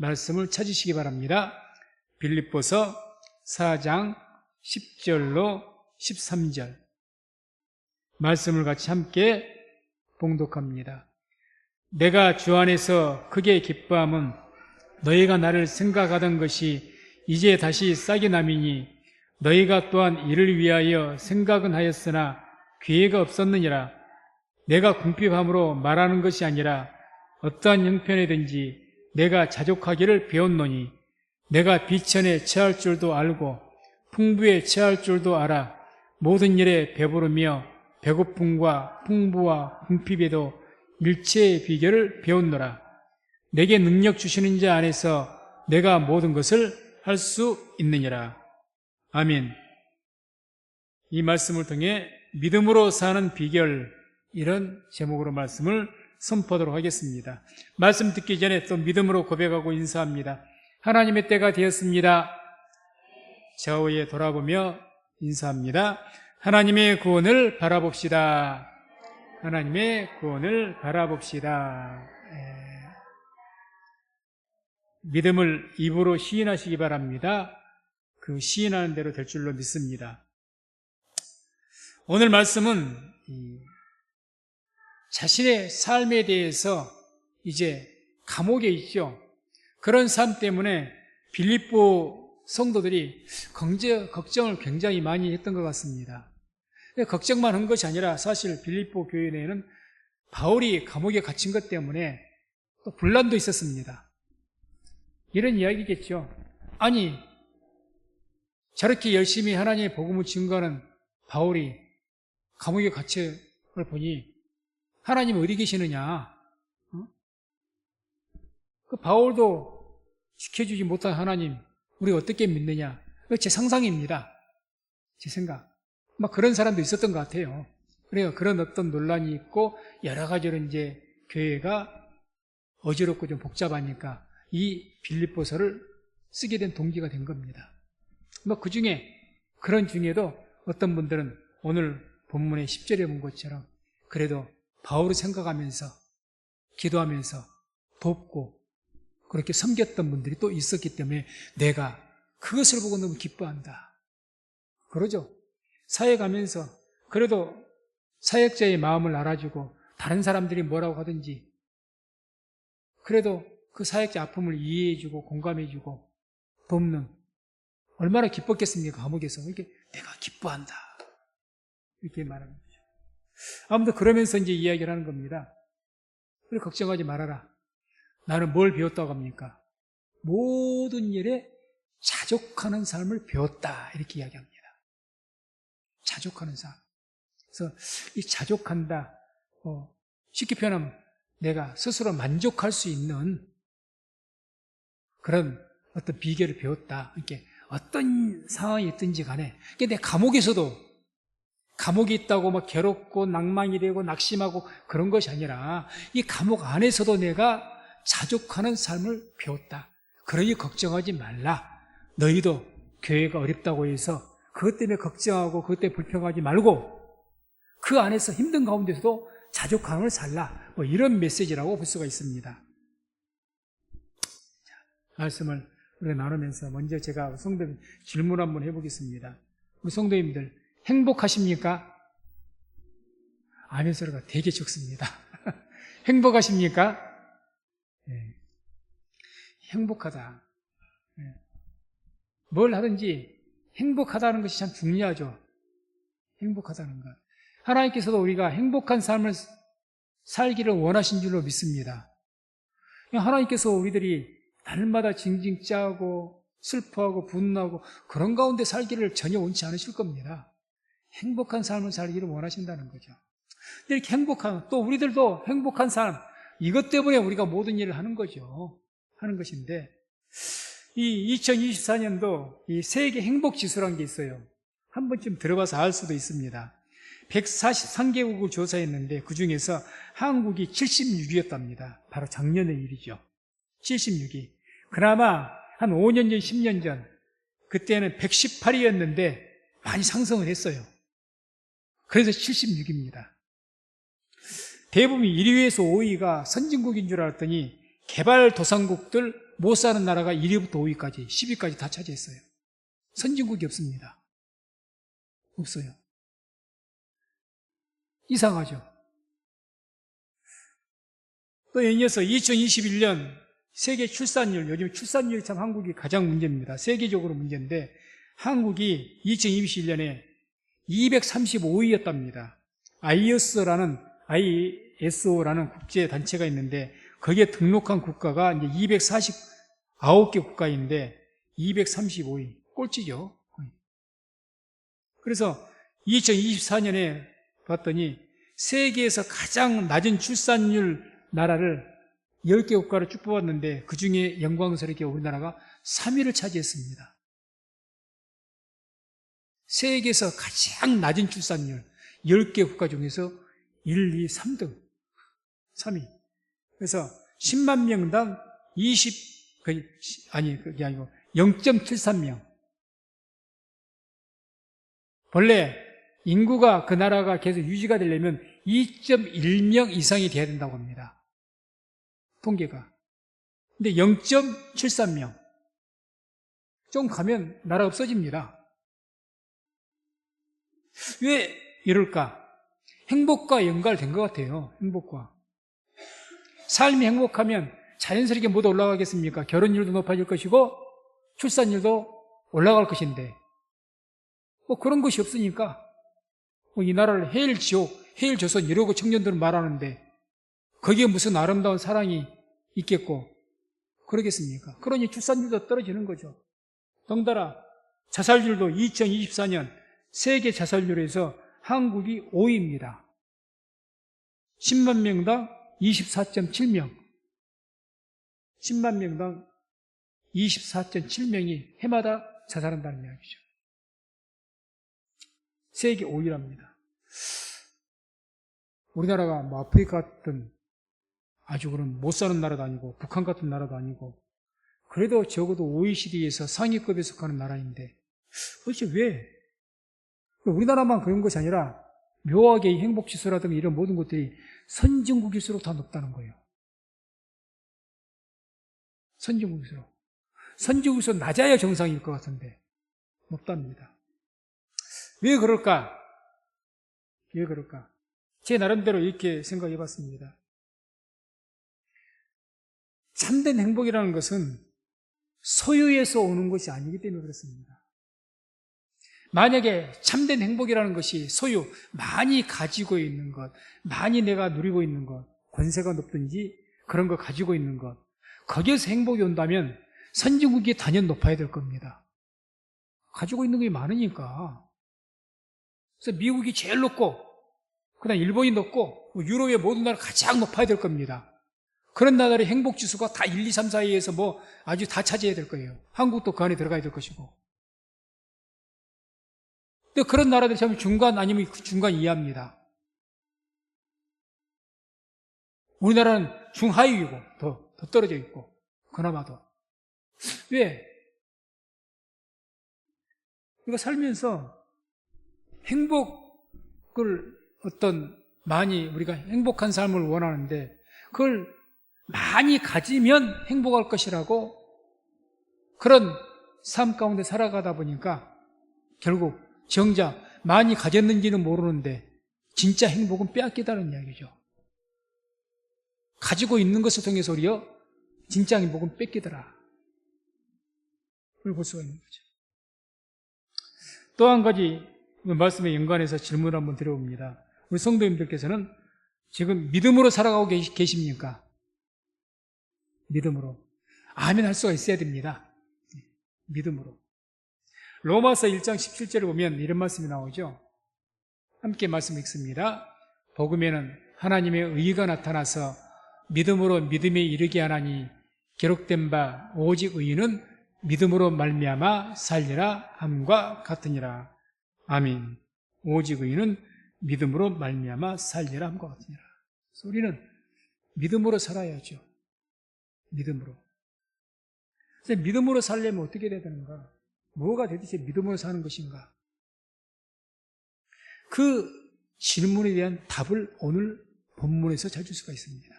말씀을 찾으시기 바랍니다. 빌립보서 4장 10절로 13절 말씀을 같이 함께 봉독합니다. 내가 주 안에서 크게 기뻐함은 너희가 나를 생각하던 것이 이제 다시 싹이 남이니 너희가 또한 이를 위하여 생각은 하였으나 기회가 없었느니라. 내가 궁핍함으로 말하는 것이 아니라 어떠한 형편이든지 내가 자족하기를 배웠노니 내가 비천에 처할 줄도 알고 풍부에 처할 줄도 알아. 모든 일에 배부르며 배고픔과 풍부와 궁핍에도 일체의 비결을 배웠노라. 내게 능력 주시는 자 안에서 내가 모든 것을 할 수 있느니라. 아멘. 이 말씀을 통해 믿음으로 사는 비결, 이런 제목으로 말씀을 선포하도록 하겠습니다. 말씀 듣기 전에 또 믿음으로 고백하고 인사합니다. 하나님의 때가 되었습니다. 좌우에 돌아보며 인사합니다. 하나님의 구원을 바라봅시다. 하나님의 구원을 바라봅시다. 믿음을 입으로 시인하시기 바랍니다. 그 시인하는 대로 될 줄로 믿습니다. 오늘 말씀은 자신의 삶에 대해서 이제 감옥에 있죠. 그런 삶 때문에 빌립보 성도들이 걱정을 굉장히 많이 했던 것 같습니다. 걱정만 한 것이 아니라 사실 빌립보 교회 내에는 바울이 감옥에 갇힌 것 때문에 또 분란도 있었습니다. 이런 이야기겠죠. 아니, 저렇게 열심히 하나님의 복음을 증거하는 바울이 감옥에 갇힌 걸 보니 하나님 어디 계시느냐? 그 바울도 지켜주지 못한 하나님, 우리 어떻게 믿느냐? 제 상상입니다. 제 생각. 막 그런 사람도 있었던 것 같아요. 그래요. 그런 어떤 논란이 있고 여러 가지로 이제 교회가 어지럽고 좀 복잡하니까 이 빌립보서를 쓰게 된 동기가 된 겁니다. 그 중에 그런 중에도 어떤 분들은 오늘 본문의 10절에 본 것처럼 그래도 바울을 생각하면서 기도하면서 돕고 그렇게 섬겼던 분들이 또 있었기 때문에 내가 그것을 보고 너무 기뻐한다. 그러죠. 사회 가면서 그래도 사역자의 마음을 알아주고 다른 사람들이 뭐라고 하든지 그래도 그 사역자 아픔을 이해해주고 공감해주고 돕는, 얼마나 기뻤겠습니까? 감옥에서 이렇게 내가 기뻐한다 이렇게 말하는 거죠. 아무튼 그러면서 이제 이야기를 하는 겁니다. 그래, 걱정하지 말아라. 나는 뭘 배웠다고 합니까? 모든 일에 자족하는 삶을 배웠다 이렇게 이야기합니다. 자족하는 삶. 그래서 이 자족한다, 쉽게 표현하면 내가 스스로 만족할 수 있는 그런 어떤 비결을 배웠다. 이렇게 어떤 상황이 있든지 간에, 내 감옥에서도 감옥에 있다고 막 괴롭고 낭만이 되고 낙심하고 그런 것이 아니라 이 감옥 안에서도 내가 자족하는 삶을 배웠다. 그러니 걱정하지 말라. 너희도 교회가 어렵다고 해서 그것 때문에 걱정하고 그것 때문에 불평하지 말고 그 안에서 힘든 가운데서도 자족함을 살라. 이런 메시지라고 볼 수가 있습니다. 말씀을 우리가 나누면서 먼저 제가 성도님 질문 한번 해보겠습니다. 우리 성도님들 행복하십니까? 아멘 소리가 되게 적습니다. 행복하십니까? 네. 행복하다. 네. 뭘 하든지 행복하다는 것이 참 중요하죠. 행복하다는 것. 하나님께서도 우리가 행복한 삶을 살기를 원하신 줄로 믿습니다. 하나님께서 우리들이 날마다 징징 짜고 슬퍼하고 분노하고 그런 가운데 살기를 전혀 원치 않으실 겁니다. 행복한 삶을 살기를 원하신다는 거죠. 이렇게 행복한, 또 우리들도 행복한 삶, 이것 때문에 우리가 모든 일을 하는 거죠. 하는 것인데, 이 2024년도 이 세계 행복 지수라는 게 있어요. 한 번쯤 들어봐서 알 수도 있습니다. 143개국을 조사했는데 그 중에서 한국이 76위였답니다. 바로 작년의 일이죠. 76위. 그나마 한 5년 전, 10년 전 그때는 118위였는데 많이 상승을 했어요. 그래서 76위입니다. 대부분 1위에서 5위가 선진국인 줄 알았더니 개발도상국들 못 사는 나라가 1위부터 5위까지, 10위까지 다 차지했어요. 선진국이 없습니다. 없어요. 이상하죠. 또 이어서 2021년 세계 출산율, 요즘 출산율이 참 한국이 가장 문제입니다. 세계적으로 문제인데 한국이 2021년에 235위였답니다. ISO라는 국제단체가 있는데 거기에 등록한 국가가 이제 249개 국가인데 235위. 꼴찌죠. 그래서 2024년에 봤더니 세계에서 가장 낮은 출산율 나라를 10개 국가를 쭉 뽑았는데 그 중에 영광스럽게 우리나라가 3위를 차지했습니다. 세계에서 가장 낮은 출산율 10개 국가 중에서 1, 2, 3등 3위. 그래서 10만 명당 그게 아니고 0.73명. 원래 인구가 그 나라가 계속 유지가 되려면 2.1명 이상이 돼야 된다고 합니다. 통계가. 근데 0.73명. 좀 가면 나라 없어집니다. 왜 이럴까? 행복과 연관된 것 같아요. 행복과. 삶이 행복하면 자연스럽게 모두 올라가겠습니까? 결혼율도 높아질 것이고 출산율도 올라갈 것인데 뭐 그런 것이 없으니까 이 나라를 해일지옥, 해일조선 이러고 청년들은 말하는데 거기에 무슨 아름다운 사랑이 있겠고 그러겠습니까? 그러니 출산율도 떨어지는 거죠. 덩달아 자살률도 2024년 세계 자살률에서 한국이 5위입니다. 10만 명당 24.7명. 10만 명당 24.7명이 해마다 자살한다는 이야기죠. 세계 5위랍니다. 우리나라가 뭐 아프리카 같은 아주 그런 못 사는 나라도 아니고 북한 같은 나라도 아니고 그래도 적어도 OECD에서 상위급에 속하는 나라인데 도대체 왜? 우리나라만 그런 것이 아니라 묘하게 행복지수라든가 이런 모든 것들이 선진국일수록 다 높다는 거예요. 선진국일수록. 선진국일수록 낮아야 정상일 것 같은데 높답니다. 왜 그럴까? 왜 그럴까? 제 나름대로 이렇게 생각해 봤습니다. 참된 행복이라는 것은 소유에서 오는 것이 아니기 때문에 그렇습니다. 만약에 참된 행복이라는 것이 소유, 많이 가지고 있는 것, 많이 내가 누리고 있는 것, 권세가 높든지 그런 거 가지고 있는 것, 거기에서 행복이 온다면 선진국이 단연 높아야 될 겁니다. 가지고 있는 게 많으니까. 그래서 미국이 제일 높고, 그 다음 일본이 높고, 유럽의 모든 나라가 가장 높아야 될 겁니다. 그런 나라의 행복지수가 다 1, 2, 3, 4위에서 뭐 아주 다 차지해야 될 거예요. 한국도 그 안에 들어가야 될 것이고. 근데 그런 나라들이 참 중간 아니면 중간 이하입니다. 우리나라는 중하위이고 더 떨어져 있고 그나마도. 왜? 우리가 살면서 행복을 많이 우리가 행복한 삶을 원하는데 그걸 많이 가지면 행복할 것이라고 그런 삶 가운데 살아가다 보니까 결국 정작 많이 가졌는지는 모르는데 진짜 행복은 빼앗기다는 이야기죠. 가지고 있는 것을 통해서 우리요 진짜 행복은 뺏기더라. 그걸 볼 수가 있는 거죠. 또 한 가지 말씀에 연관해서 질문을 한번 드려봅니다. 우리 성도님들께서는 지금 믿음으로 살아가고 계십니까? 믿음으로. 아멘 할 수가 있어야 됩니다. 믿음으로. 로마서 1장 17절을 보면 이런 말씀이 나오죠. 함께 말씀 읽습니다. 복음에는 하나님의 의가 나타나서 믿음으로 믿음에 이르게 하나니 기록된 바 오직 의인은 믿음으로 말미암아 살리라 함과 같으니라. 아멘. 오직 의인은 믿음으로 말미암아 살리라 함과 같으니라. 그래서 우리는 믿음으로 살아야죠. 믿음으로. 그래서 믿음으로 살려면 어떻게 돼야 되는가? 뭐가 도대체 믿음으로 사는 것인가? 그 질문에 대한 답을 오늘 본문에서 찾을 수가 있습니다.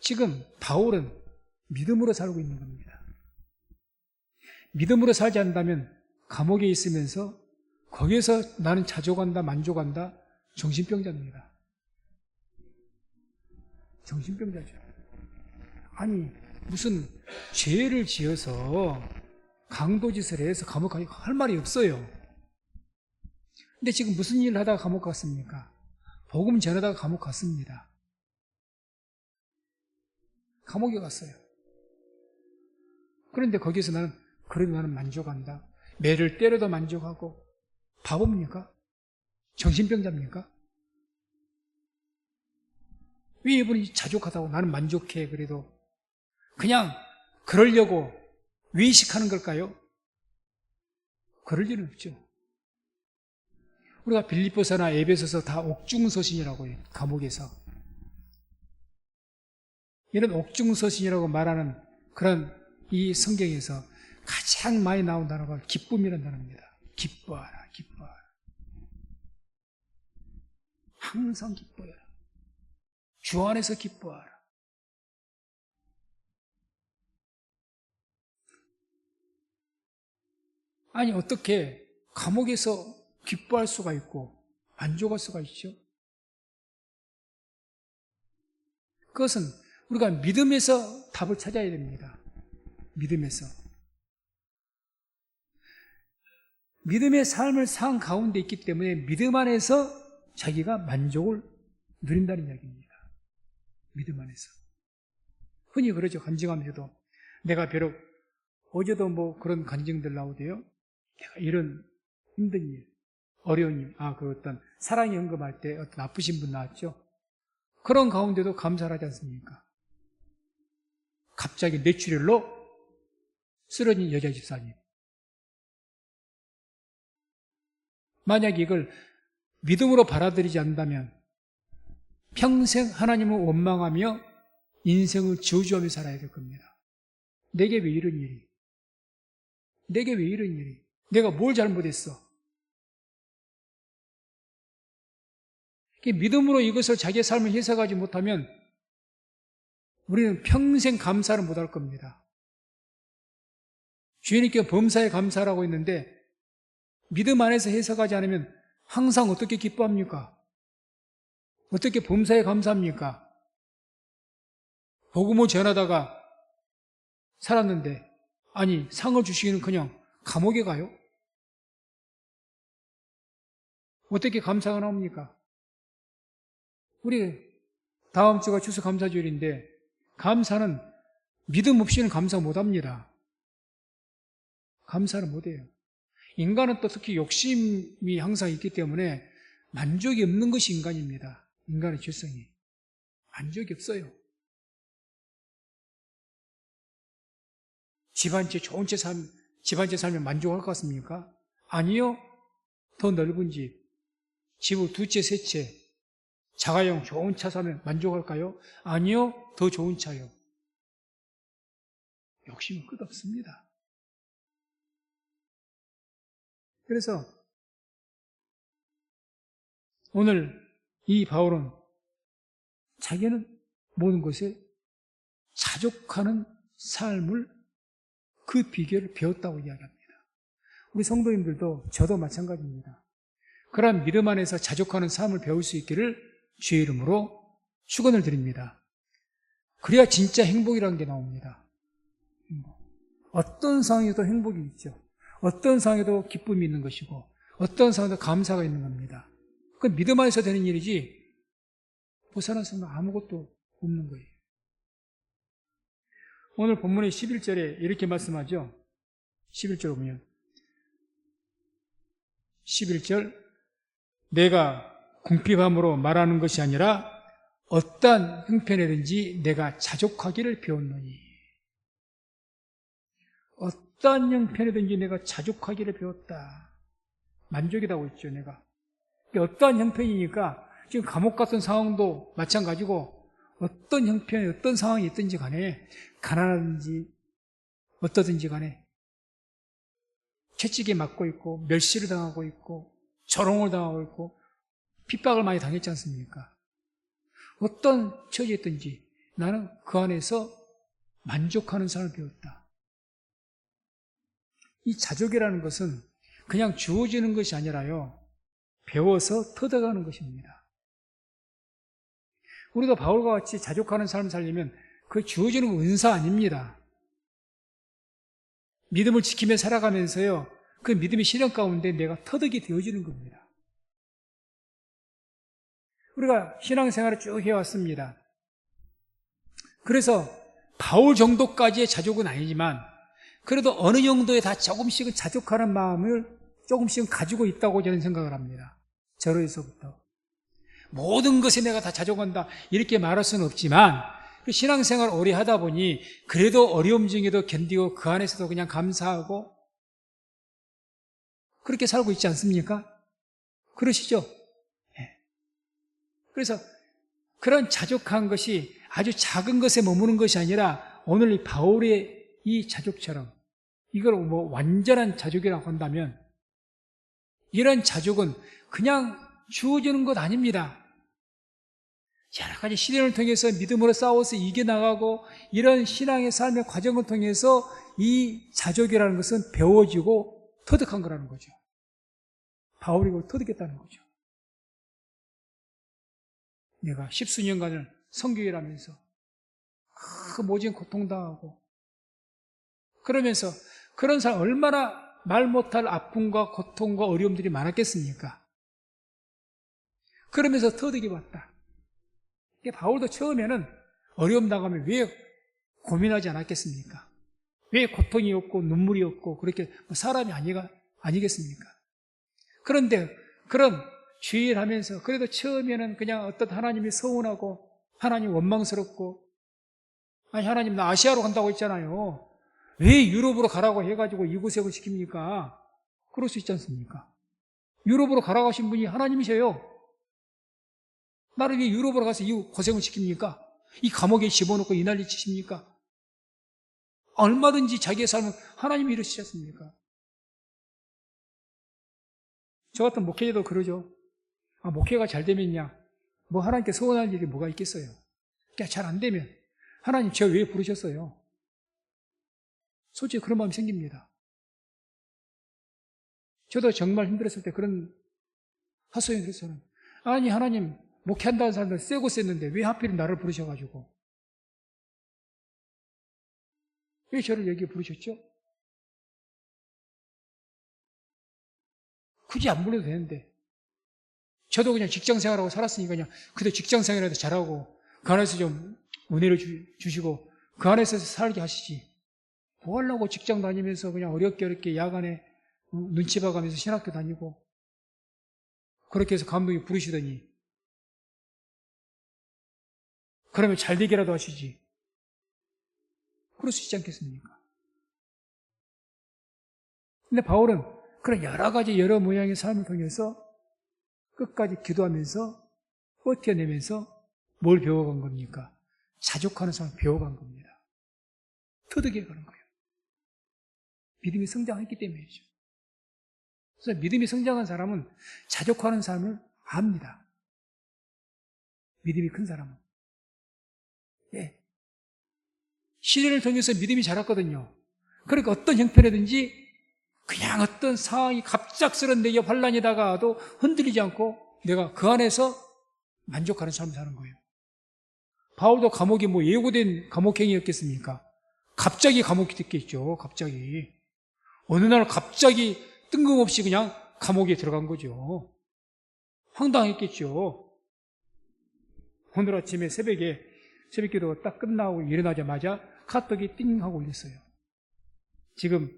지금 바울은 믿음으로 살고 있는 겁니다. 믿음으로 살지 않는다면 감옥에 있으면서 거기에서 나는 자족한다, 만족한다, 정신병자입니다. 정신병자죠. 아니, 무슨 죄를 지어서 강도짓을 해서 감옥 가기 할 말이 없어요. 근데 지금 무슨 일을 하다가 감옥 갔습니까? 복음 전하다가 감옥 갔습니다. 감옥에 갔어요. 그런데 거기서 그래도 나는 만족한다. 매를 때려도 만족하고. 바보입니까? 정신병자입니까? 왜 이분이 자족하다고 나는 만족해 그래도 그냥 그러려고 외식하는 걸까요? 그럴 일은 없죠. 우리가 빌립보서나 에베소서 다 옥중서신이라고 해요. 감옥에서. 이런 옥중서신이라고 말하는 그런 이 성경에서 가장 많이 나온 단어가 기쁨이라는 단어입니다. 기뻐하라, 기뻐하라. 항상 기뻐해라. 주 안에서 기뻐하라. 아니, 어떻게 감옥에서 기뻐할 수가 있고 만족할 수가 있죠? 그것은 우리가 믿음에서 답을 찾아야 됩니다. 믿음에서. 믿음의 삶을 산 가운데 있기 때문에 믿음 안에서 자기가 만족을 누린다는 이야기입니다. 믿음 안에서. 흔히 그러죠. 간증하면서도 내가 비록 어제도 뭐 그런 간증들 나오대요. 내가 이런 힘든 일, 어려운 일, 그 어떤 사랑이 언급할 때 어떤 아프신 분 나왔죠. 그런 가운데도 감사를 하지 않습니까? 갑자기 뇌출혈로 쓰러진 여자 집사님. 만약 이걸 믿음으로 받아들이지 않는다면 평생 하나님을 원망하며 인생을 저주하며 살아야 될 겁니다. 내게 왜 이런 일이? 내게 왜 이런 일이? 내가 뭘 잘못했어? 믿음으로 이것을 자기의 삶을 해석하지 못하면 우리는 평생 감사를 못할 겁니다. 주님께 범사에 감사라고 했는데 믿음 안에서 해석하지 않으면 항상 어떻게 기뻐합니까? 어떻게 범사에 감사합니까? 복음을 전하다가 살았는데 아니 상을 주시기는 그냥 감옥에 가요? 어떻게 감사가 나옵니까? 우리 다음 주가 추수감사주일인데 감사는 믿음 없이는 감사 못합니다. 감사를 못해요. 인간은 또 특히 욕심이 항상 있기 때문에 만족이 없는 것이 인간입니다. 인간의 죄성이. 만족이 없어요. 집 한 채 좋은 집 한 채 살면 만족할 것 같습니까? 아니요. 더 넓은 집을 두 채, 세 채, 자가용 좋은 차 사면 만족할까요? 아니요. 더 좋은 차요. 욕심은 끝없습니다. 그래서 오늘 이 바울은 자기는 모든 것에 자족하는 삶을 그 비결을 배웠다고 이야기합니다. 우리 성도님들도 저도 마찬가지입니다. 그러한 믿음 안에서 자족하는 삶을 배울 수 있기를 주의 이름으로 축원을 드립니다. 그래야 진짜 행복이라는 게 나옵니다. 어떤 상황에도 행복이 있죠. 어떤 상황에도 기쁨이 있는 것이고 어떤 상황에도 감사가 있는 겁니다. 그 믿음 안에서 되는 일이지 벗어나서는 아무것도 없는 거예요. 오늘 본문의 11절에 이렇게 말씀하죠. 11절 보면 11절 내가 궁핍함으로 말하는 것이 아니라 어떠한 형편이든지 내가 자족하기를 배웠노니 어떠한 형편이든지 내가 자족하기를 배웠다. 만족이라고 했죠. 내가 어떠한 형편이니까 지금 감옥 같은 상황도 마찬가지고 어떤 형편이 어떤 상황이 있든지 간에 가난하든지 어떠든지 간에 채찍에 맞고 있고 멸시를 당하고 있고 조롱을 당하고 있고 핍박을 많이 당했지 않습니까? 어떤 처지에 있든지 나는 그 안에서 만족하는 삶을 배웠다. 이 자족이라는 것은 그냥 주어지는 것이 아니라요, 배워서 터득하는 것입니다. 우리도 바울과 같이 자족하는 삶을 살려면 그 주어지는 은사 아닙니다. 믿음을 지키며 살아가면서요, 그 믿음의 실현 가운데 내가 터득이 되어지는 겁니다. 우리가 신앙생활을 쭉 해왔습니다. 그래서 바울 정도까지의 자족은 아니지만 그래도 어느 정도에 다 조금씩은 자족하는 마음을 조금씩은 가지고 있다고 저는 생각을 합니다. 저로에서부터. 모든 것에 내가 다 자족한다 이렇게 말할 수는 없지만 신앙생활을 오래 하다 보니 그래도 어려움 중에도 견디고 그 안에서도 그냥 감사하고 그렇게 살고 있지 않습니까? 그러시죠? 네. 그래서 그런 자족한 것이 아주 작은 것에 머무는 것이 아니라 오늘 이 바울의 이 자족처럼 이걸 뭐 완전한 자족이라고 한다면 이런 자족은 그냥 주어지는 것 아닙니다. 여러 가지 시련을 통해서 믿음으로 싸워서 이겨나가고 이런 신앙의 삶의 과정을 통해서 이 자족이라는 것은 배워지고 터득한 거라는 거죠. 바울이 그걸 터득했다는 거죠. 내가 십수년간을 선교일 하면서 그 모진 고통당하고 그러면서 그런 사람 얼마나 말 못할 아픔과 고통과 어려움들이 많았겠습니까? 그러면서 터득이 왔다. 바울도 처음에는 어려움 당하면 왜 고민하지 않았겠습니까? 왜 고통이 없고 눈물이 없고 그렇게 사람이 아니겠습니까? 그런데 그런 주일하면서 그래도 처음에는 그냥 어떤 하나님이 서운하고 하나님 원망스럽고 아니 하나님 나 아시아로 간다고 했잖아요. 왜 유럽으로 가라고 해가지고 이고생을 시킵니까? 그럴 수 있지 않습니까? 유럽으로 가라고 하신 분이 하나님이셔요. 나를 왜 유럽으로 가서 이 고생을 시킵니까? 이 감옥에 집어넣고 이 난리 치십니까? 얼마든지 자기의 삶을 하나님이 이루시지 않습니까? 저 같은 목회자도 그러죠. 목회가 잘 되면야 뭐 하나님께 서운할 일이 뭐가 있겠어요? 그러니까 잘 안 되면 하나님 저 왜 부르셨어요? 솔직히 그런 마음이 생깁니다. 저도 정말 힘들었을 때 그런 헛소리 들었어요. 아니 하나님 목회한다는 사람들 세고 셌는데 왜 하필 나를 부르셔가지고 왜 저를 여기 부르셨죠? 굳이 안 불러도 되는데 저도 그냥 직장생활하고 살았으니까 그냥 그래도 직장생활에도 잘하고 그 안에서 좀 은혜를 주시고 그 안에서 살게 하시지 뭐 하려고 직장 다니면서 그냥 어렵게 야간에 눈치 봐가면서 신학교 다니고 그렇게 해서 감독이 부르시더니 그러면 잘 되게라도 하시지 그럴 수 있지 않겠습니까? 근데 바울은 그런 여러 가지 여러 모양의 삶을 통해서 끝까지 기도하면서 버텨내면서 뭘 배워간 겁니까? 자족하는 삶을 배워간 겁니다. 터득해 가는 거예요. 믿음이 성장했기 때문이죠. 그래서 믿음이 성장한 사람은 자족하는 삶을 압니다. 믿음이 큰 사람은. 예. 시련을 통해서 믿음이 자랐거든요. 그러니까 어떤 형편이든지 그냥 어떤 상황이 갑작스런 내게 환란이 다가와도 흔들리지 않고 내가 그 안에서 만족하는 삶을 사는 거예요. 바울도 감옥이 뭐 예고된 감옥행이었겠습니까? 갑자기 감옥이 됐겠죠. 갑자기. 어느 날 갑자기 뜬금없이 그냥 감옥에 들어간 거죠. 황당했겠죠. 오늘 아침에 새벽에 새벽 기도가 딱 끝나고 일어나자마자 카톡이 띵 하고 올렸어요. 지금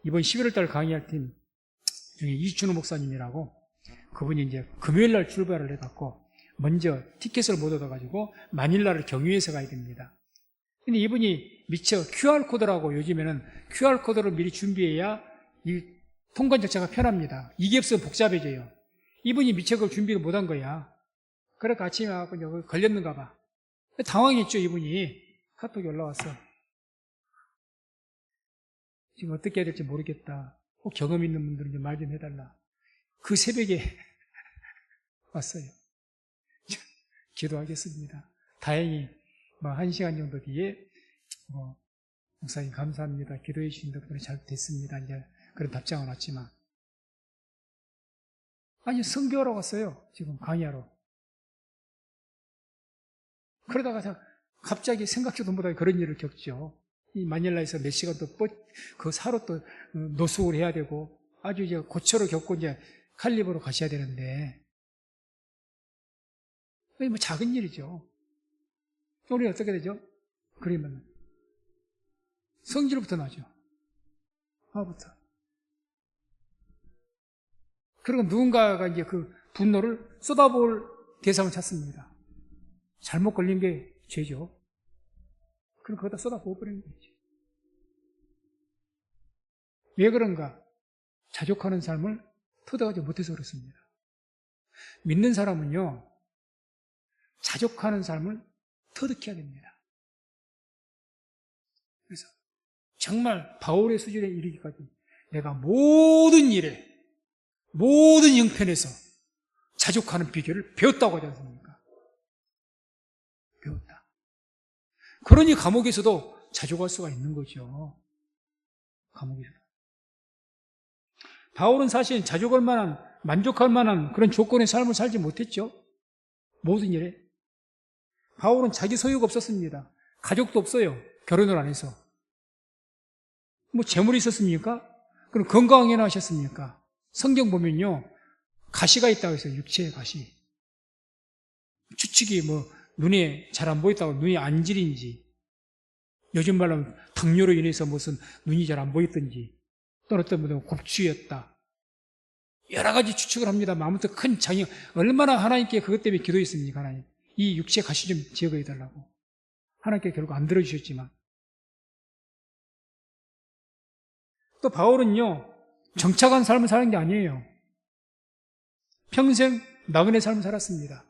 이번 11월 달 강의할 팀 중에 이준호 목사님이라고 그분이 이제 금요일 날 출발을 해갖고 먼저 티켓을 못 얻어가지고 마닐라를 경유해서 가야 됩니다. 근데 이분이 미처 QR코드라고 요즘에는 QR코드를 미리 준비해야 이 통관 절차가 편합니다. 이게 없으면 복잡해져요. 이분이 미처 그걸 준비를 못 한 거야. 그래서 아침에 와갖고 여기 걸렸는가 봐. 당황했죠, 이분이. 카톡이 올라왔어. 지금 어떻게 해야 될지 모르겠다. 꼭 경험 있는 분들은 좀 말 좀 해달라. 그 새벽에 왔어요. 기도하겠습니다. 다행히 뭐 1시간 정도 뒤에 목사님 감사합니다. 기도해 주신 덕분에 잘 됐습니다. 이제 그런 답장을 왔지만. 아니, 선교하러 왔어요. 지금 강의하러. 그러다가 갑자기 생각지도 못하게 그런 일을 겪죠. 이 마닐라에서 몇 시간 또 그 사로 또 노숙을 해야 되고 아주 이제 고초를 겪고 이제 칼리브로 가셔야 되는데, 뭐 작은 일이죠. 우리는 어떻게 되죠? 그러면 성질부터 나죠. 화부터. 그리고 누군가가 이제 그 분노를 쏟아부을 대상을 찾습니다. 잘못 걸린 게 죄죠. 그럼 거기다 쏟아부어버리는 거죠. 왜 그런가? 자족하는 삶을 터득하지 못해서 그렇습니다. 믿는 사람은요, 자족하는 삶을 터득해야 됩니다. 그래서 정말 바울의 수준에 이르기까지 내가 모든 일에, 모든 형편에서 자족하는 비결을 배웠다고 하지 않습니까? 배웠다. 그러니 감옥에서도 자족할 수가 있는 거죠. 감옥에서. 바울은 사실 자족할 만한, 만족할 만한 그런 조건의 삶을 살지 못했죠. 모든 일에. 바울은 자기 소유가 없었습니다. 가족도 없어요. 결혼을 안 해서. 뭐 재물이 있었습니까? 그럼 건강하게나 하셨습니까? 성경 보면요, 가시가 있다고 해서 육체의 가시. 추측이 뭐 눈에 잘 안 보였다고 눈이 안질인지, 요즘 말로 하면 당뇨로 인해서 무슨 눈이 잘 안 보였던지, 또는 어떤 분은 곱추였다. 여러 가지 추측을 합니다만 아무튼 큰 장애, 얼마나 하나님께 그것 때문에 기도했습니까? 하나님, 이 육체 가시 좀 제거해달라고. 하나님께 결국 안 들어주셨지만. 또 바울은요, 정착한 삶을 사는 게 아니에요. 평생 나그네 삶을 살았습니다.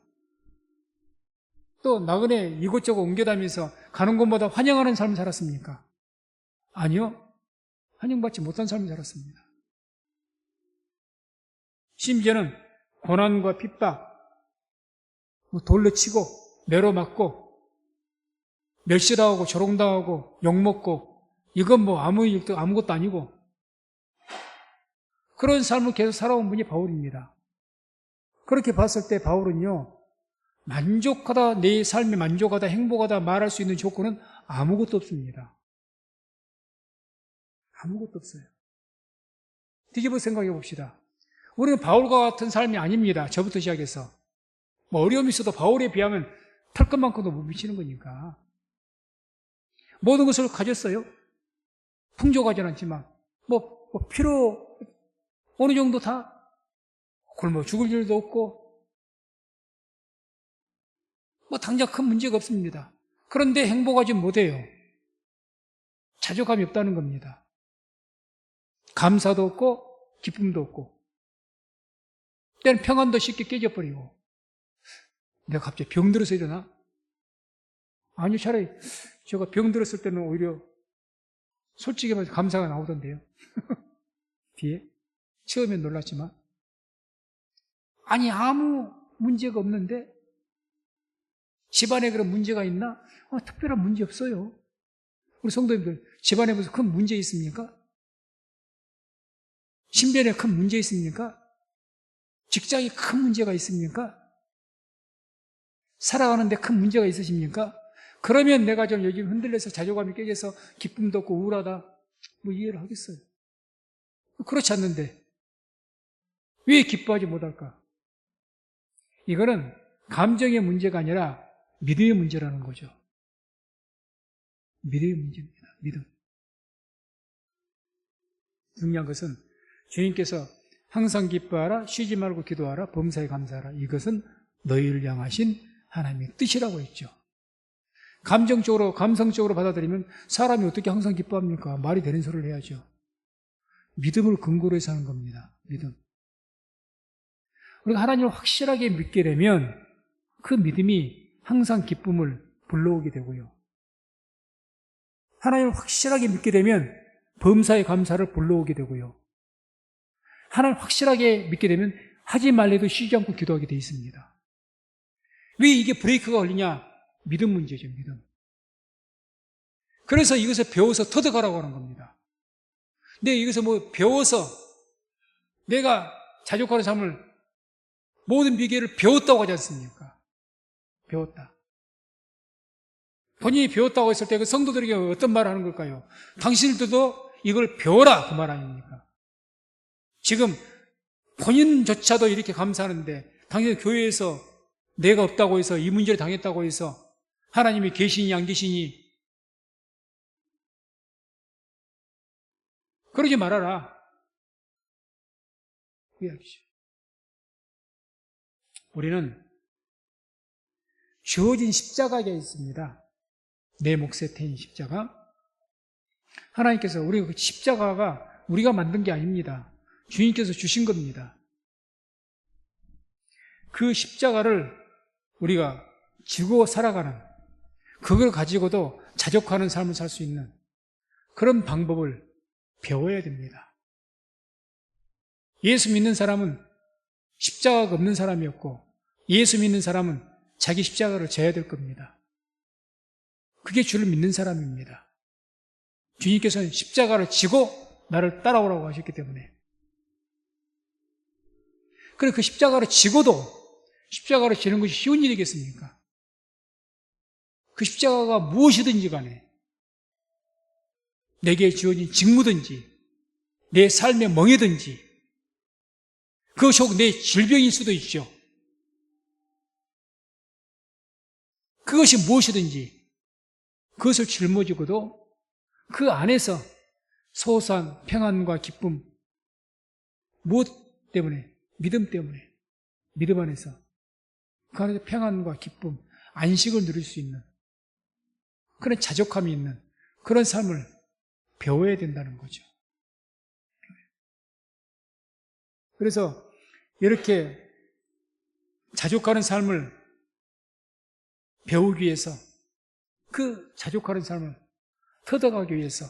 또 나그네 이곳저곳 옮겨다니면서 가는 곳마다 환영하는 삶을 살았습니까? 아니요. 환영받지 못한 삶을 살았습니다. 심지어는 고난과 핍박, 돌로 치고 매로 맞고 멸시당하고 조롱당하고 욕먹고, 이건 뭐 아무것도 아니고 그런 삶을 계속 살아온 분이 바울입니다. 그렇게 봤을 때 바울은요, 만족하다, 내 삶에 만족하다, 행복하다 말할 수 있는 조건은 아무것도 없습니다. 아무것도 없어요. 뒤집어 생각해 봅시다. 우리는 바울과 같은 삶이 아닙니다. 저부터 시작해서. 뭐 어려움이 있어도 바울에 비하면 털 것만큼도 못 미치는 거니까. 모든 것을 가졌어요. 풍족하지는 않지만 뭐 필요 어느 정도 다 굶어 죽을 일도 없고 뭐 당장 큰 문제가 없습니다. 그런데 행복하지 못해요. 자족감이 없다는 겁니다. 감사도 없고 기쁨도 없고, 때는 평안도 쉽게 깨져버리고. 내가 갑자기 병 들어서 일어나? 아니, 차라리 제가 병 들었을 때는 오히려 솔직히 말해서 감사가 나오던데요. 뒤에. 처음엔 놀랐지만. 아니, 아무 문제가 없는데 집안에 그런 문제가 있나? 특별한 문제 없어요. 우리 성도님들, 집안에 무슨 큰 문제 있습니까? 신변에 큰 문제 있습니까? 직장에 큰 문제가 있습니까? 살아가는데 큰 문제가 있으십니까? 그러면 내가 좀 요즘 흔들려서 자존감이 깨져서 기쁨도 없고 우울하다, 뭐 이해를 하겠어요. 그렇지 않는데 왜 기뻐하지 못할까? 이거는 감정의 문제가 아니라 믿음의 문제라는 거죠. 믿음의 문제입니다. 믿음. 중요한 것은 주님께서 항상 기뻐하라, 쉬지 말고 기도하라, 범사에 감사하라. 이것은 너희를 향하신 하나님의 뜻이라고 했죠. 감정적으로, 감성적으로 받아들이면 사람이 어떻게 항상 기뻐합니까? 말이 되는 소리를 해야죠. 믿음을 근거로 해서 하는 겁니다. 믿음. 우리가 하나님을 확실하게 믿게 되면 그 믿음이 항상 기쁨을 불러오게 되고요. 하나님을 확실하게 믿게 되면 범사의 감사를 불러오게 되고요. 하나님을 확실하게 믿게 되면 하지 말래도 쉬지 않고 기도하게 되어 있습니다. 왜 이게 브레이크가 걸리냐? 믿음 문제죠, 믿음. 그래서 이것을 배워서 터득하라고 하는 겁니다. 근데 이것을 뭐 배워서 내가 자족하는 삶을 모든 비결을 배웠다고 하지 않습니까? 배웠다. 본인이 배웠다고 했을 때 그 성도들에게 어떤 말을 하는 걸까요? 당신들도 이걸 배워라 그 말 아닙니까? 지금 본인조차도 이렇게 감사하는데 당신 교회에서 내가 없다고 해서 이 문제를 당했다고 해서 하나님이 계시니 안 계시니 그러지 말아라. 그 이야기죠. 우리는 주어진 십자가가 있습니다. 내 몫에 태인 십자가. 하나님께서 우리 그 십자가가 우리가 만든 게 아닙니다. 주님께서 주신 겁니다. 그 십자가를 우리가 지고 살아가는, 그걸 가지고도 자족하는 삶을 살 수 있는 그런 방법을 배워야 됩니다. 예수 믿는 사람은 십자가가 없는 사람이었고, 예수 믿는 사람은 자기 십자가를 져야 될 겁니다. 그게 주를 믿는 사람입니다. 주님께서는 십자가를 지고 나를 따라오라고 하셨기 때문에. 그래, 그 십자가를 지고도 십자가를 지는 것이 쉬운 일이겠습니까? 그 십자가가 무엇이든지 간에 내게 주어진 직무든지 내 삶의 멍해든지 그것이 혹 내 질병일 수도 있죠. 그것이 무엇이든지 그것을 짊어지고도 그 안에서 소소한 평안과 기쁨, 무엇 때문에? 믿음 때문에, 믿음 안에서 그 안에서 평안과 기쁨, 안식을 누릴 수 있는 그런 자족함이 있는 그런 삶을 배워야 된다는 거죠. 그래서 이렇게 자족하는 삶을 배우기 위해서, 그 자족하는 삶을 터득하기 위해서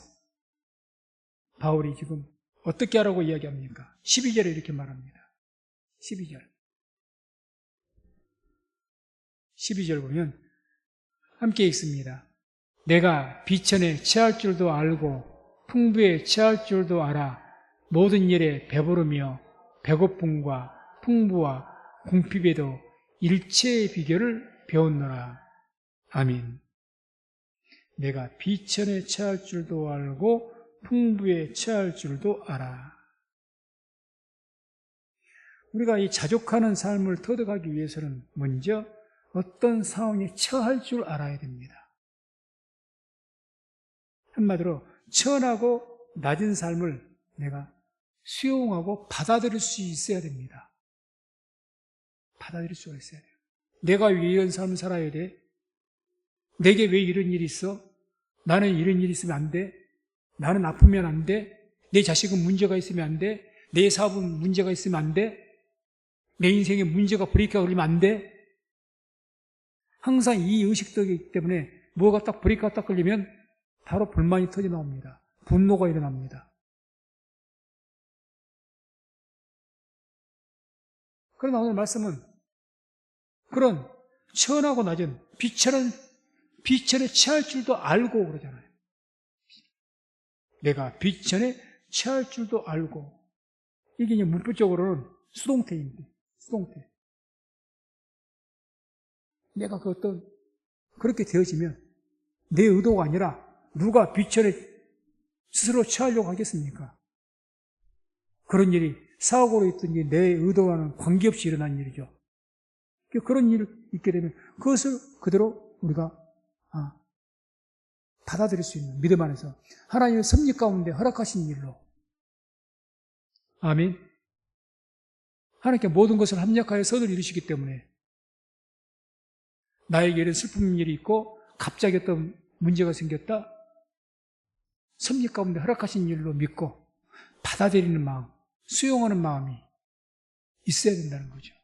바울이 지금 어떻게 하라고 이야기합니까? 12절에 이렇게 말합니다. 12절 보면 함께 읽습니다. 내가 비천에 처할 줄도 알고 풍부에 처할 줄도 알아 모든 일에 배부르며 배고픔과 풍부와 궁핍에도 일체의 비결을 배웠노라. 아멘. 내가 비천에 처할 줄도 알고 풍부에 처할 줄도 알아. 우리가 이 자족하는 삶을 터득하기 위해서는 먼저 어떤 상황에 처할 줄 알아야 됩니다. 한마디로 천하고 낮은 삶을 내가 수용하고 받아들일 수 있어야 됩니다. 받아들일 수가 있어야 돼요. 내가 왜 이런 삶을 살아야 돼? 내게 왜 이런 일이 있어? 나는 이런 일이 있으면 안 돼? 나는 아프면 안 돼? 내 자식은 문제가 있으면 안 돼? 내 사업은 문제가 있으면 안 돼? 내 인생에 문제가 브레이크가 걸리면 안 돼? 항상 이 의식들이기 때문에 뭐가 딱 브레이크가 딱 걸리면 바로 불만이 터져 나옵니다. 분노가 일어납니다. 그러나 오늘 말씀은 그런 천하고 낮은 비천에 처할 줄도 알고 그러잖아요. 내가 비천에 처할 줄도 알고. 이게 이제 문법적으로는 수동태인데, 수동태. 내가 그 어떤, 그렇게 되어지면 내 의도가 아니라 누가 비천에 스스로 처하려고 하겠습니까? 그런 일이 사고로 있든지 내 의도와는 관계없이 일어난 일이죠. 그런 일이 있게 되면 그것을 그대로 우리가 받아들일 수 있는 믿음 안에서 하나님의 섭리 가운데 허락하신 일로. 아멘. 하나님께 모든 것을 합력하여 선을 이루시기 때문에 나에게 이런 슬픈 일이 있고 갑자기 어떤 문제가 생겼다. 섭리 가운데 허락하신 일로 믿고 받아들이는 마음, 수용하는 마음이 있어야 된다는 거죠.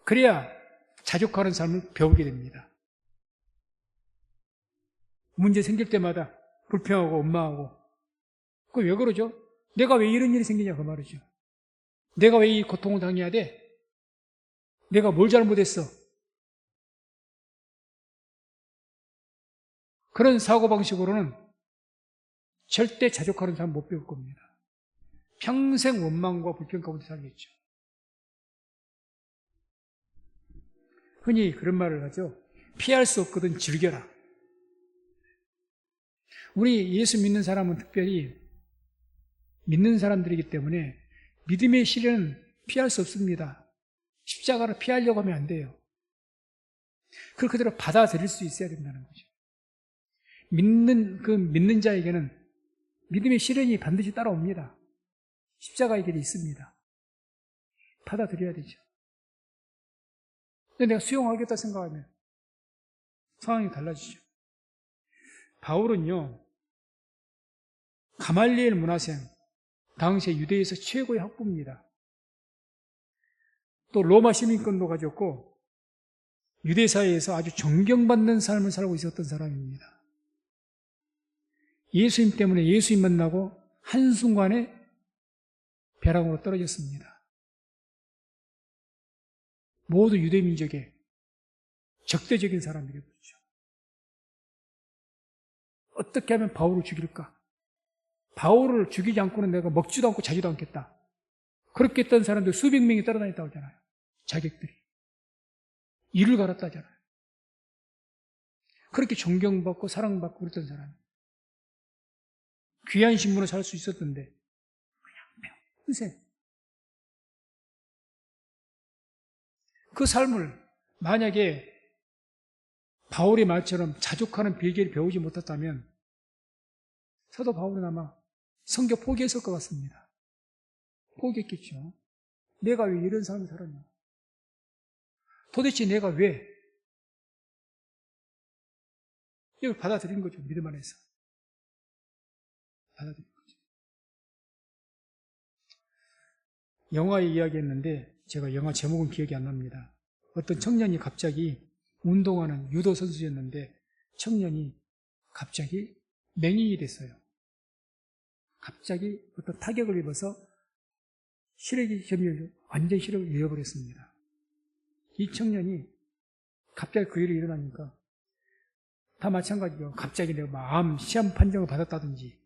그래야 자족하는 삶을 배우게 됩니다. 문제 생길 때마다 불평하고 원망하고, 그거 왜 그러죠? 내가 왜 이런 일이 생기냐 그 말이죠. 내가 왜 이 고통을 당해야 돼? 내가 뭘 잘못했어? 그런 사고방식으로는 절대 자족하는 사람 못 배울 겁니다. 평생 원망과 불평 가운데 살겠죠. 흔히 그런 말을 하죠. 피할 수 없거든 즐겨라. 우리 예수 믿는 사람은 특별히 믿는 사람들이기 때문에 믿음의 시련은 피할 수 없습니다. 십자가를 피하려고 하면 안 돼요. 그걸 그대로 받아들일 수 있어야 된다는 거죠. 믿는 자에게는 믿음의 시련이 반드시 따라옵니다. 십자가의 길이 있습니다. 받아들여야 되죠. 근데 내가 수용하겠다 생각하면 상황이 달라지죠. 바울은요, 가말리엘 문화생, 당시에 유대에서 최고의 학부입니다. 또 로마 시민권도 가졌고 유대 사회에서 아주 존경받는 삶을 살고 있었던 사람입니다. 예수님 때문에 예수님 만나고 한순간에 벼랑으로 떨어졌습니다. 모두 유대민족의 적대적인 사람들이 그렇죠. 어떻게 하면 바울을 죽일까? 바울을 죽이지 않고는 내가 먹지도 않고 자지도 않겠다. 그렇게 했던 사람들 수백 명이 따라다녔다고 하잖아요. 자객들이. 이를 갈았다 하잖아요. 그렇게 존경받고 사랑받고 그랬던 사람이. 귀한 신분을 살 수 있었던데 그냥 평생 그 삶을 만약에 바울의 말처럼 자족하는 비결을 배우지 못했다면 사도 바울은 아마 성교 포기했을 것 같습니다. 포기했겠죠. 내가 왜 이런 삶을 살았냐? 도대체 내가 왜 이걸 받아들인 거죠. 믿음 안에서. 받아들인 거죠. 영화에 이야기했는데 제가 영화 제목은 기억이 안 납니다. 어떤 청년이 갑자기 운동하는 유도 선수였는데 청년이 갑자기 맹인이 됐어요. 갑자기 어떤 타격을 입어서 완전 시력을 잃어버렸습니다. 이 청년이 갑자기 그 일이 일어나니까 다 마찬가지죠. 갑자기 내가 암 시험 판정을 받았다든지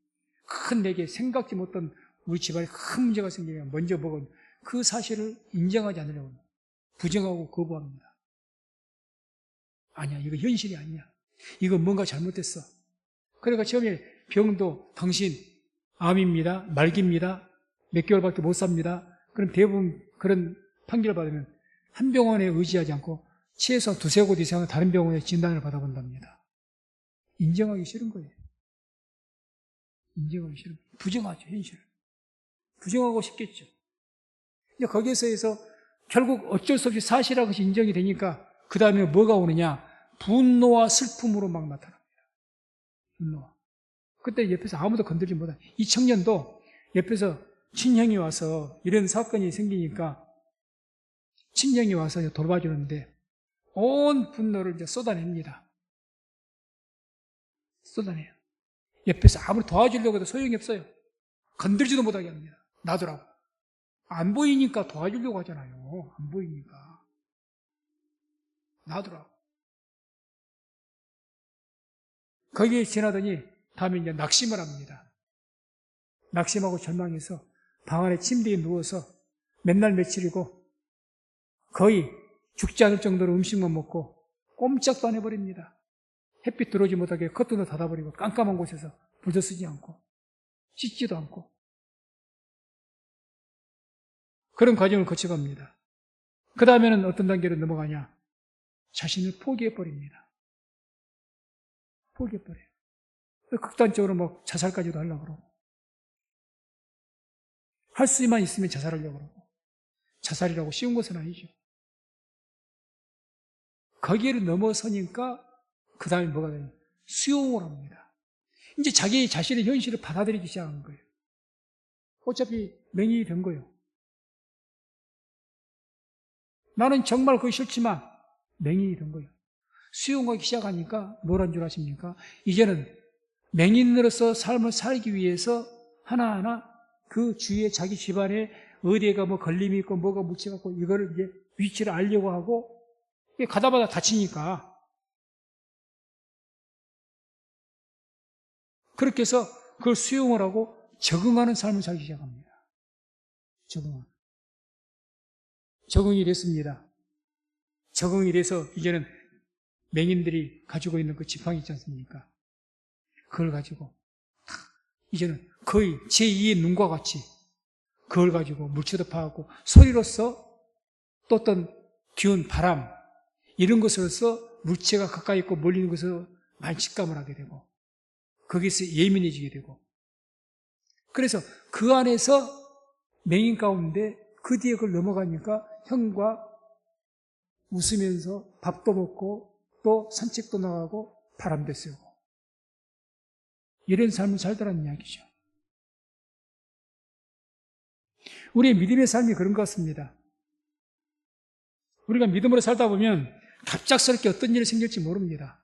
큰 내게 생각지 못한 우리 집안에 큰 문제가 생기면 먼저 먹은 그 사실을 인정하지 않으려고 합니다. 부정하고 거부합니다. 아니야, 이거 현실이 아니야. 이거 뭔가 잘못됐어. 그러니까 처음에 병도 당신 암입니다. 말기입니다. 몇 개월밖에 못 삽니다. 그럼 대부분 그런 판결을 받으면 한 병원에 의지하지 않고 최소한 두세 곳 이상은 다른 병원에 진단을 받아본답니다. 인정하기 싫은 거예요. 인정하기 싫은 거예요. 부정하죠, 현실을. 부정하고 싶겠죠. 근데 거기에서 해서 결국 어쩔 수 없이 사실이라는 것이 인정이 되니까 그 다음에 뭐가 오느냐? 분노와 슬픔으로 막 나타납니다. 분노와. 그때 옆에서 아무도 건들지 못한 이 청년도 옆에서 친형이 와서 이런 사건이 생기니까 친형이 와서 돌봐주는데 온 분노를 이제 쏟아냅니다. 쏟아내요. 옆에서 아무리 도와주려고 해도 소용이 없어요. 건들지도 못하게 합니다. 놔두라고. 안 보이니까 도와주려고 하잖아요. 안 보이니까. 놔두라고. 거기에 지나더니 다음에 이제 낙심을 합니다. 낙심하고 절망해서 방 안에 침대에 누워서 몇 날 며칠이고 거의 죽지 않을 정도로 음식만 먹고 꼼짝도 안 해버립니다. 햇빛 들어오지 못하게 커튼도 닫아버리고 깜깜한 곳에서 불도 쓰지 않고 씻지도 않고 그런 과정을 거쳐갑니다. 그 다음에는 어떤 단계로 넘어가냐? 자신을 포기해버립니다. 포기해버려요. 극단적으로 막 자살까지도 하려고 그러고 할 수만 있으면 자살하려고 그러고 자살이라고 쉬운 것은 아니죠. 거기를 넘어서니까 그 다음에 뭐가 되냐? 수용을 합니다. 이제 자기 자신의 현실을 받아들이기 시작한 거예요. 어차피 맹인이 된 거예요. 나는 정말 그게 싫지만 맹인이 된 거예요. 수용하기 시작하니까 뭐란 줄 아십니까? 이제는 맹인으로서 삶을 살기 위해서 하나하나 그 주위에 자기 집안에 어디에가 뭐 걸림이 있고 뭐가 묻혀갖고 이거를 이제 위치를 알려고 하고 가다마다 다치니까 그렇게 해서 그걸 수용을 하고 적응하는 삶을 살기 시작합니다. 적응이 됐습니다. 적응이 돼서 이제는 맹인들이 가지고 있는 그 지팡이 있지 않습니까? 그걸 가지고 이제는 거의 제2의 눈과 같이 그걸 가지고 물체도 파악하고 소리로서 또 어떤 기운, 바람 이런 것으로서 물체가 가까이 있고 멀리 있는 것을 많이 직감을 하게 되고 거기서 예민해지게 되고 그래서 그 안에서 맹인 가운데 그 뒤에 그걸 넘어가니까 형과 웃으면서 밥도 먹고 또 산책도 나가고 바람도 쐬고 이런 삶을 살더라는 이야기죠. 우리의 믿음의 삶이 그런 것 같습니다. 우리가 믿음으로 살다 보면 갑작스럽게 어떤 일이 생길지 모릅니다.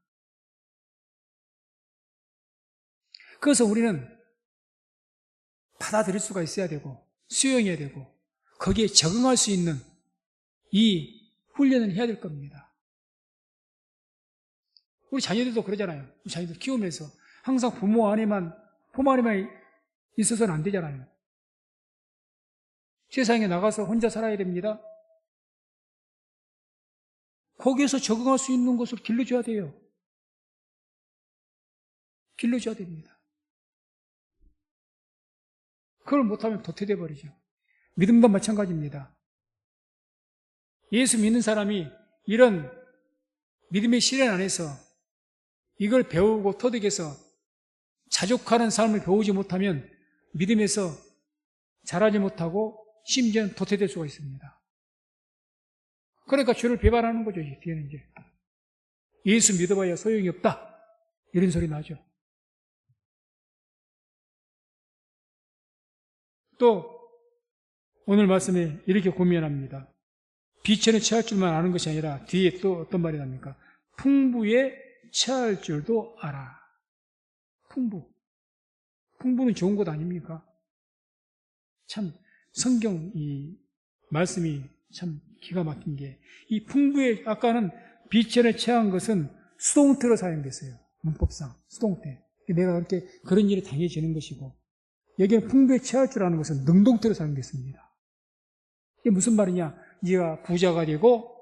그래서 우리는 받아들일 수가 있어야 되고 수용해야 되고 거기에 적응할 수 있는 이 훈련을 해야 될 겁니다. 우리 자녀들도 그러잖아요. 우리 자녀들 키우면서 항상 부모 안에만 있어서는 안 되잖아요. 세상에 나가서 혼자 살아야 됩니다. 거기에서 적응할 수 있는 것을 길러줘야 돼요. 길러줘야 됩니다. 그걸 못하면 도태돼 버리죠. 믿음도 마찬가지입니다. 예수 믿는 사람이 이런 믿음의 시련 안에서 이걸 배우고 터득해서 자족하는 삶을 배우지 못하면 믿음에서 자라지 못하고 심지어는 도태될 수가 있습니다. 그러니까 주를 배반하는 거죠. 뒤에는 이제 예수 믿어봐야 소용이 없다 이런 소리 나죠. 또 오늘 말씀에 이렇게 고민합니다. 비천에 처할 줄만 아는 것이 아니라 뒤에 또 어떤 말이 납니까? 풍부에 처할 줄도 알아. 풍부는 좋은 것 아닙니까? 참 성경 이 말씀이 참 기가 막힌 게 이 풍부에 아까는 비천에 처한 것은 수동태로 사용됐어요. 문법상 수동태. 내가 그렇게 그런 일이 당해지는 것이고 여기는 풍부에 처할 줄 아는 것은 능동태로 사용됐습니다. 이게 무슨 말이냐? 네가 부자가 되고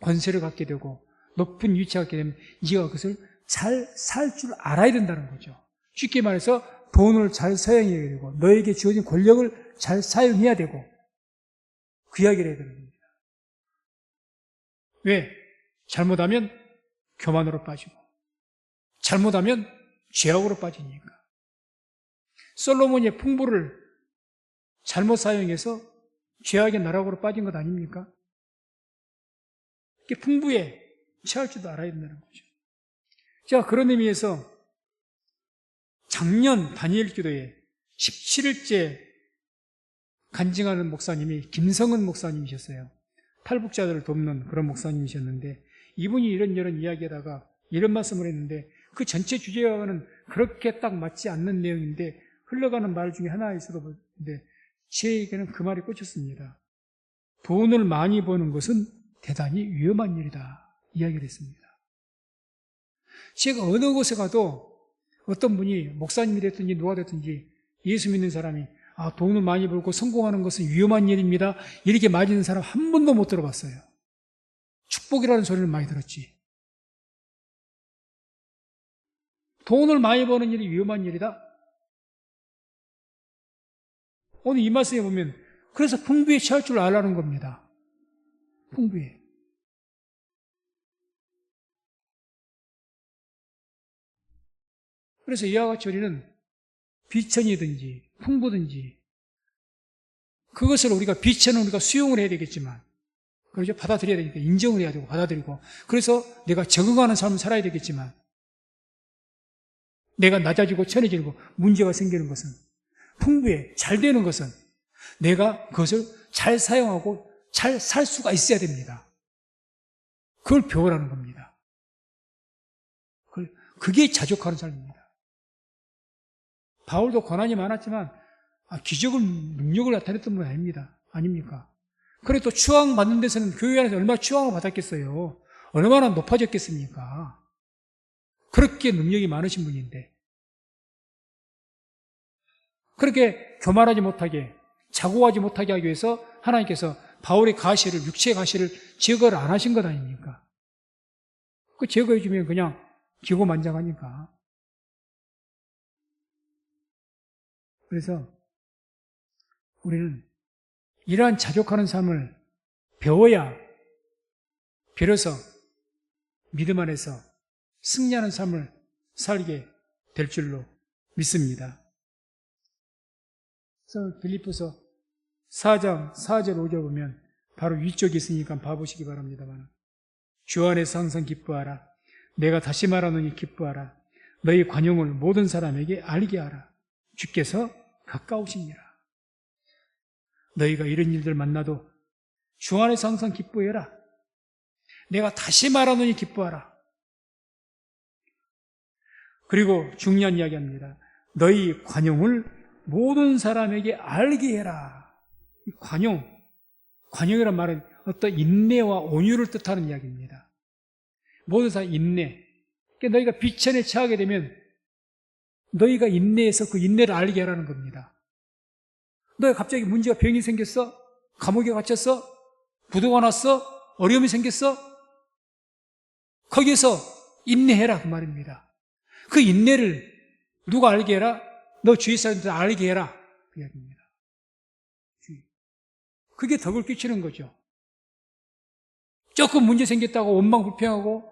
권세를 갖게 되고 높은 위치에 갖게 되면 네가 그것을 잘 살 줄 알아야 된다는 거죠. 쉽게 말해서 돈을 잘 사용해야 되고 너에게 주어진 권력을 잘 사용해야 되고 그 이야기를 해야 되는 겁니다. 왜? 잘못하면 교만으로 빠지고 잘못하면 죄악으로 빠지니까. 솔로몬의 풍부를 잘못 사용해서 죄악의 나락으로 빠진 것 아닙니까? 이게 풍부에 처할 줄도 알아야 된다는 거죠. 제가 그런 의미에서 작년 다니엘 기도에 17일째 간증하는 목사님이 김성은 목사님이셨어요. 탈북자들을 돕는 그런 목사님이셨는데 이분이 이런저런 이야기하다가 이런 말씀을 했는데 그 전체 주제와는 그렇게 딱 맞지 않는 내용인데 흘러가는 말 중에 하나 있어도 보는데 제에게는 그 말이 꽂혔습니다. 돈을 많이 버는 것은 대단히 위험한 일이다 이야기를 했습니다. 제가 어느 곳에 가도 어떤 분이 목사님이 됐든지 누가 됐든지 예수 믿는 사람이 돈을 많이 벌고 성공하는 것은 위험한 일입니다 이렇게 말하는 사람 한 번도 못 들어봤어요. 축복이라는 소리를 많이 들었지. 돈을 많이 버는 일이 위험한 일이다? 오늘 이 말씀에 보면 그래서 풍부에 처할 줄 알라는 겁니다. 풍부에. 그래서 이와 같이 우리는 비천이든지 풍부든지 그것을 비천은 우리가 수용을 해야 되겠지만 그렇죠? 받아들여야 되니까 인정을 해야 되고 받아들이고 그래서 내가 적응하는 삶을 살아야 되겠지만 내가 낮아지고 천해지고 문제가 생기는 것은 풍부에 잘 되는 것은 내가 그것을 잘 사용하고 잘 살 수가 있어야 됩니다. 그걸 배우라는 겁니다. 그게 자족하는 삶입니다. 바울도 고난이 많았지만 기적을 능력을 나타냈던 분 아닙니까? 그래도 추앙받는 데서는 교회 안에서 얼마나 추앙을 받았겠어요. 얼마나 높아졌겠습니까? 그렇게 능력이 많으신 분인데 그렇게 교만하지 못하게, 자고하지 못하게 하기 위해서 하나님께서 바울의 가시를, 육체의 가시를 제거를 안 하신 것 아닙니까? 그 제거해주면 그냥 기고만장하니까. 그래서 우리는 이러한 자족하는 삶을 배워야 비로소 믿음 안에서 승리하는 삶을 살게 될 줄로 믿습니다. 그래서 빌립보서 4장 4절 5절 보면 바로 위쪽에 있으니까 봐보시기 바랍니다만, 주 안에서 항상 기뻐하라. 내가 다시 말하노니 기뻐하라. 너희 관용을 모든 사람에게 알게 하라. 주께서 가까우시니라. 너희가 이런 일들 만나도 주 안에서 항상 기뻐해라. 내가 다시 말하노니 기뻐하라. 그리고 중요한 이야기합니다. 너희 관용을 모든 사람에게 알게 해라. 관용이란 말은 어떤 인내와 온유를 뜻하는 이야기입니다. 모든 사람 인내. 그러니까 너희가 비천에 처하게 되면 너희가 인내해서 그 인내를 알게 하라는 겁니다. 너희가 갑자기 문제가 병이 생겼어? 감옥에 갇혔어? 부도가 났어? 어려움이 생겼어? 거기에서 인내해라 그 말입니다. 그 인내를 누가 알게 해라? 너 주위 사람들 알게 해라 그 이야기입니다. 그게 덕을 끼치는 거죠. 조금 문제 생겼다고 원망 불평하고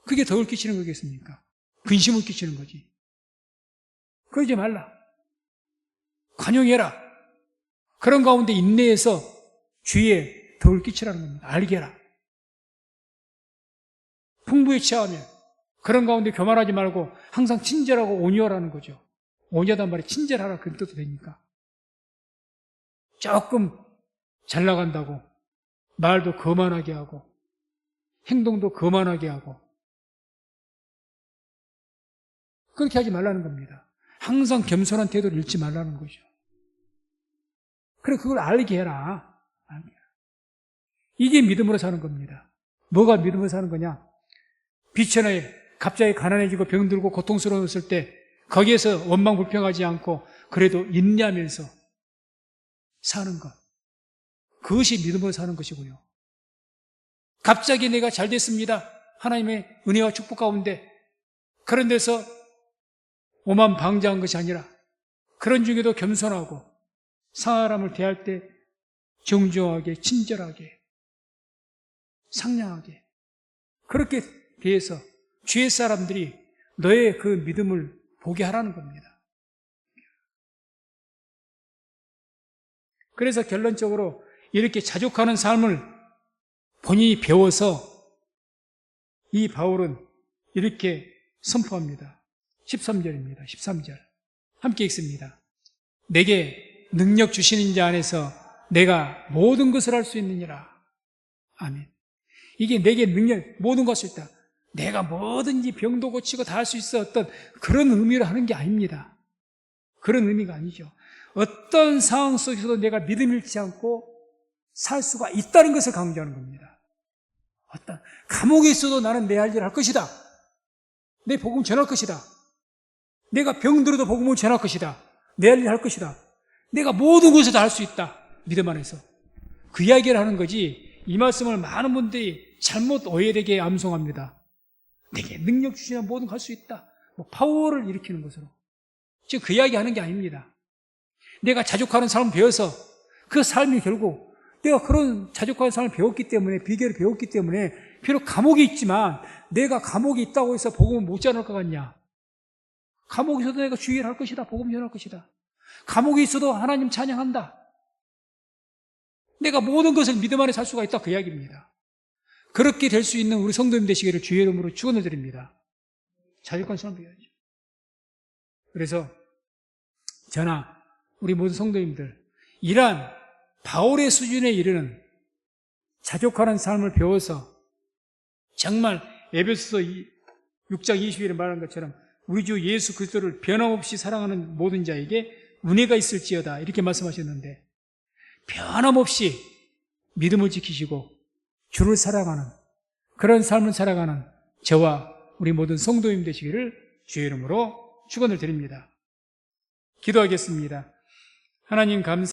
그게 덕을 끼치는 거겠습니까? 근심을 끼치는 거지. 그러지 말라. 관용해라. 그런 가운데 인내해서 주위에 덕을 끼치라는 겁니다. 알게 해라. 풍부에 취하면 그런 가운데 교만하지 말고 항상 친절하고 온유하라는 거죠. 온유하단 말이 친절하라 그런 뜻도 되니까. 조금 잘 나간다고 말도 거만하게 하고 행동도 거만하게 하고 그렇게 하지 말라는 겁니다. 항상 겸손한 태도를 잃지 말라는 거죠. 그래 그걸 알게 해라. 이게 믿음으로 사는 겁니다. 뭐가 믿음으로 사는 거냐? 비천에 갑자기 가난해지고 병들고 고통스러웠을 때 거기에서 원망 불평하지 않고 그래도 인내하면서 사는 것. 그것이 믿음으로 사는 것이고요. 갑자기 내가 잘 됐습니다. 하나님의 은혜와 축복 가운데 그런 데서 오만방자한 것이 아니라 그런 중에도 겸손하고 사람을 대할 때 정중하게 친절하게 상냥하게 그렇게 대해서 주위 사람들이 너의 그 믿음을 보게 하라는 겁니다. 그래서 결론적으로 이렇게 자족하는 삶을 본인이 배워서 이 바울은 이렇게 선포합니다. 13절입니다. 13절. 함께 읽습니다. 내게 능력 주시는 자 안에서 내가 모든 것을 할 수 있느니라. 아멘. 이게 내게 능력, 모든 것을 있다. 내가 뭐든지 병도 고치고 다 할 수 있어. 어떤 그런 의미로 하는 게 아닙니다. 그런 의미가 아니죠. 어떤 상황 속에서도 내가 믿음 잃지 않고 살 수가 있다는 것을 강조하는 겁니다. 어떤 감옥에 있어도 나는 내 할 일을 할 것이다. 내 복음 전할 것이다. 내가 병들어도 복음을 전할 것이다. 내 할 일을 할 것이다. 내가 모든 것을 다 할 수 있다. 믿음 안에서. 그 이야기를 하는 거지 이 말씀을 많은 분들이 잘못 오해되게 암송합니다. 내게 능력 주시면 모든 걸 할 수 있다. 파워를 일으키는 것으로. 지금 그 이야기 하는 게 아닙니다. 내가 자족하는 삶을 배워서 그 삶이 결국 내가 그런 자족하는 삶을 배웠기 때문에 비결을 배웠기 때문에 비록 감옥에 있지만 내가 감옥에 있다고 해서 복음을 못 전할 것 같냐? 감옥에서도 내가 주의를 할 것이다. 복음 전할 것이다. 감옥에 있어도 하나님 찬양한다. 내가 모든 것을 믿음 안에 살 수가 있다. 그 이야기입니다. 그렇게 될 수 있는 우리 성도님 되시기를 주의 이름으로 축원을 드립니다. 자족한 삶을 배워야죠. 그래서 저나 우리 모든 성도님들 이러한 바울의 수준에 이르는 자족하는 삶을 배워서 정말 에베소서 6장 20일에 말한 것처럼 우리 주 예수 그리스도를 변함없이 사랑하는 모든 자에게 은혜가 있을지어다 이렇게 말씀하셨는데 변함없이 믿음을 지키시고 주를 사랑하는 그런 삶을 살아가는 저와 우리 모든 성도님 되시기를 주의 이름으로 축원을 드립니다. 기도하겠습니다. 하나님 감사